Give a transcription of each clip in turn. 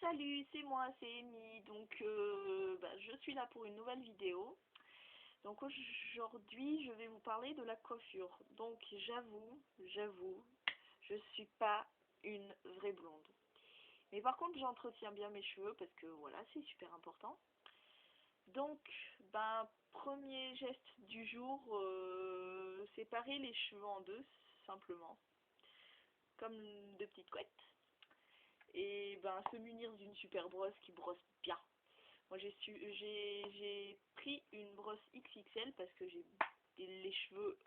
Salut, c'est moi, c'est Amy. Donc, je suis là pour une nouvelle vidéo. Donc aujourd'hui, je vais vous parler de la coiffure. Donc, j'avoue, je suis pas une vraie blonde. Mais par contre, j'entretiens bien mes cheveux parce que voilà, c'est super important. Donc, premier geste du jour, séparer les cheveux en deux, simplement, comme de petites couettes. Et se munir d'une super brosse qui brosse bien. Moi j'ai pris une brosse XXL parce que j'ai les cheveux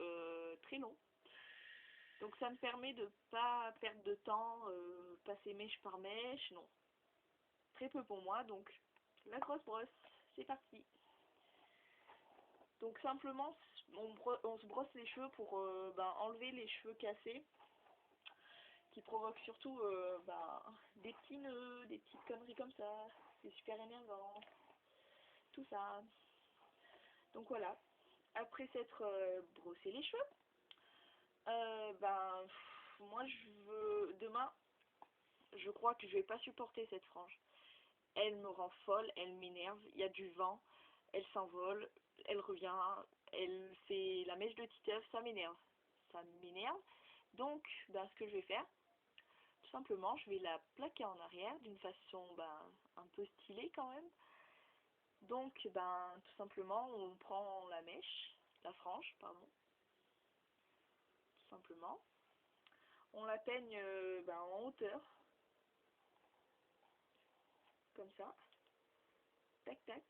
très longs. Donc ça me permet de pas perdre de temps, passer mèche par mèche, non. Très peu pour moi, donc la grosse brosse, c'est parti. Donc simplement on se brosse les cheveux pour enlever les cheveux cassés qui provoquent surtout des petits nœuds, des petites conneries comme ça. C'est super énervant, tout ça. Donc voilà, après s'être brossé les cheveux, moi demain, je crois que je vais pas supporter cette frange. Elle me rend folle, elle m'énerve, il y a du vent, elle s'envole, elle revient, elle fait la mèche de Titeuf, ça m'énerve. Ça m'énerve. Donc, ce que je vais faire, tout simplement, je vais la plaquer en arrière d'une façon un peu stylée quand même. Donc, tout simplement, on prend la frange, pardon, tout simplement. On la peigne en hauteur, comme ça. Tac, tac.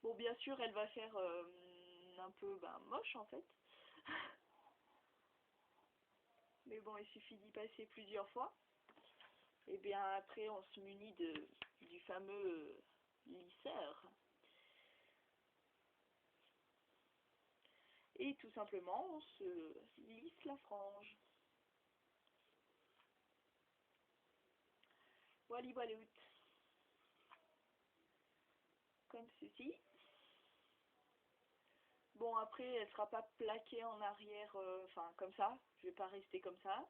Bon, bien sûr, elle va faire un peu moche en fait. Mais bon, il suffit d'y passer plusieurs fois. Et bien après, on se munit du fameux lisseur. Et tout simplement, on se lisse la frange. Voilà, voilà. Comme ceci. Bon, après, elle sera pas plaquée en arrière, comme ça. Je vais pas rester comme ça.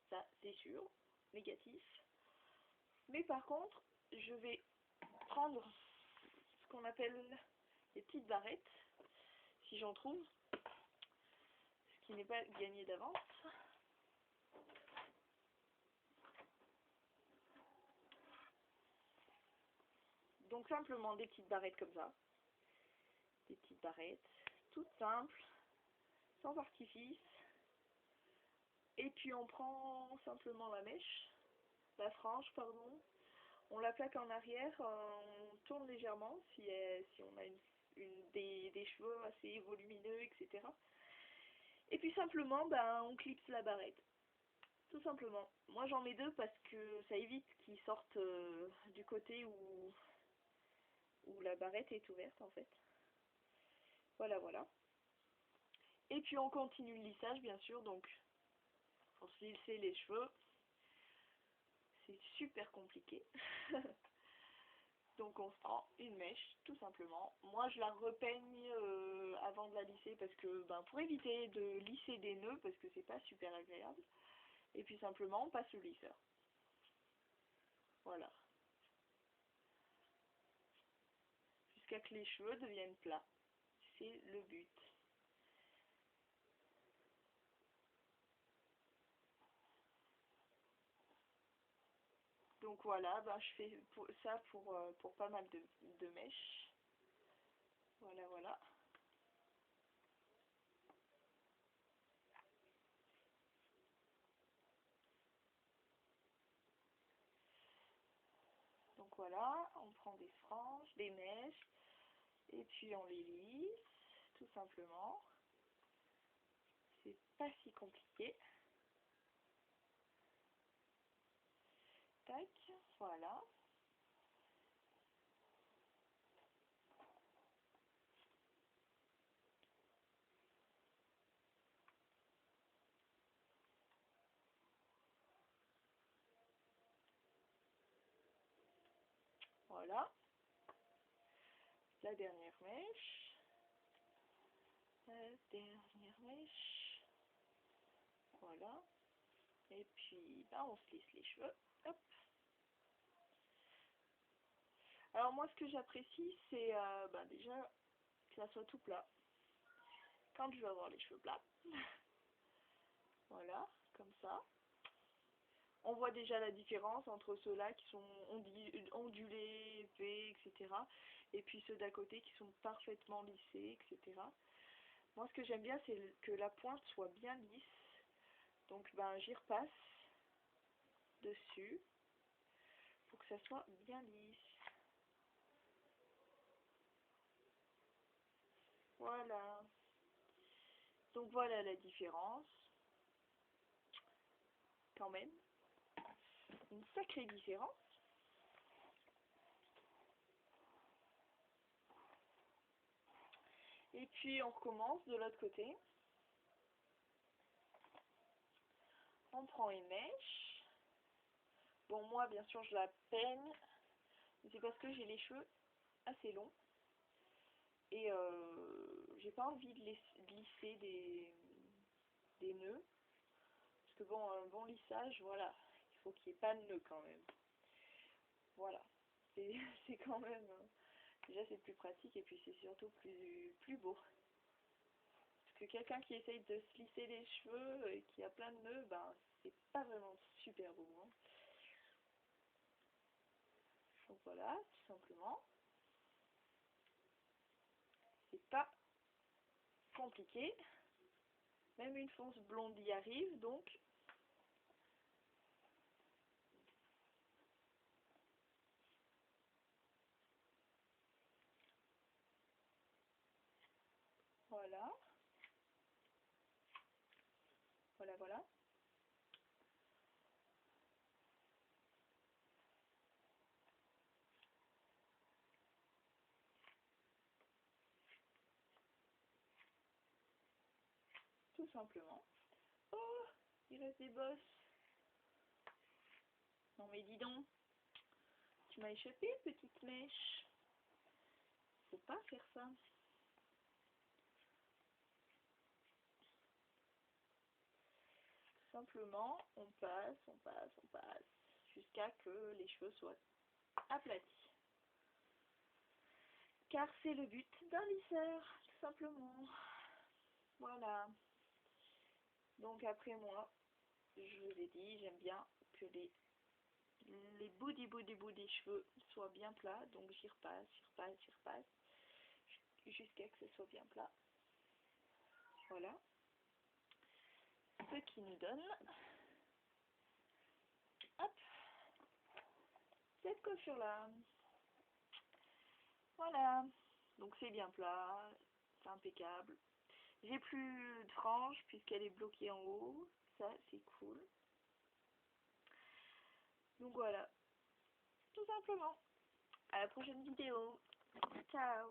Ça, c'est sûr. Négatif. Mais par contre, je vais prendre ce qu'on appelle les petites barrettes, si j'en trouve, ce qui n'est pas gagné d'avance. Donc simplement des petites barrettes comme ça. Des petites barrettes, toutes simples, sans artifice. Et puis on prend simplement la frange, pardon. On la plaque en arrière, on tourne légèrement si on a des cheveux assez volumineux, etc. Et puis simplement, on clipse la barrette. Tout simplement. Moi j'en mets deux parce que ça évite qu'ils sortent du côté où la barrette est ouverte en fait. Voilà, voilà. Et puis on continue le lissage bien sûr, donc pour se lisser les cheveux, c'est super compliqué. Donc on se prend une mèche, tout simplement. Moi je la repeigne avant de la lisser parce que pour éviter de lisser des nœuds parce que c'est pas super agréable. Et puis simplement on passe le lisseur. Voilà. Jusqu'à que les cheveux deviennent plats. C'est le but. Donc voilà, je fais ça pour pas mal de mèches. Voilà, voilà. Donc voilà, on prend des franges, des mèches, et puis on les lisse, tout simplement. C'est pas si compliqué. Tac, voilà. Voilà. La dernière mèche. La dernière mèche. Voilà. Et puis, on se lisse les cheveux. Hop. Alors moi, ce que j'apprécie, c'est déjà que ça soit tout plat. Quand je veux avoir les cheveux plats, voilà, comme ça. On voit déjà la différence entre ceux-là qui sont ondulés, épais, etc. Et puis ceux d'à côté qui sont parfaitement lissés, etc. Moi, ce que j'aime bien, c'est que la pointe soit bien lisse. Donc, j'y repasse dessus pour que ça soit bien lisse. Voilà. Donc, voilà la différence. Quand même. Une sacrée différence. Et puis, on recommence de l'autre côté. On prend une mèche. Bon, moi, bien sûr, je la peigne. C'est parce que j'ai les cheveux assez longs. Et j'ai pas envie de lisser des nœuds. Parce que bon, un bon lissage, voilà, il faut qu'il n'y ait pas de nœuds quand même. Voilà, c'est quand même... déjà c'est plus pratique et puis c'est surtout plus beau. Parce que quelqu'un qui essaye de se lisser les cheveux et qui a plein de nœuds, c'est pas vraiment super beau. Hein. Donc voilà, tout simplement. C'est pas compliqué. Même une fonce blonde y arrive, donc voilà. Voilà, voilà. Tout simplement. Oh, il reste des bosses. Non mais dis donc, tu m'as échappé, petite mèche. Faut pas faire ça. Tout simplement, on passe, on passe, on passe, jusqu'à que les cheveux soient aplatis. Car c'est le but d'un lisseur, tout simplement. Voilà. Donc après moi, je vous ai dit, j'aime bien que les bouts des cheveux soient bien plats. Donc j'y repasse, j'y repasse, j'y repasse, jusqu'à ce que ce soit bien plat. Voilà. Ce qui nous donne, hop, cette coiffure-là. Voilà. Donc c'est bien plat, c'est impeccable. J'ai plus de frange puisqu'elle est bloquée en haut. Ça, c'est cool. Donc voilà, tout simplement. À la prochaine vidéo. Ciao.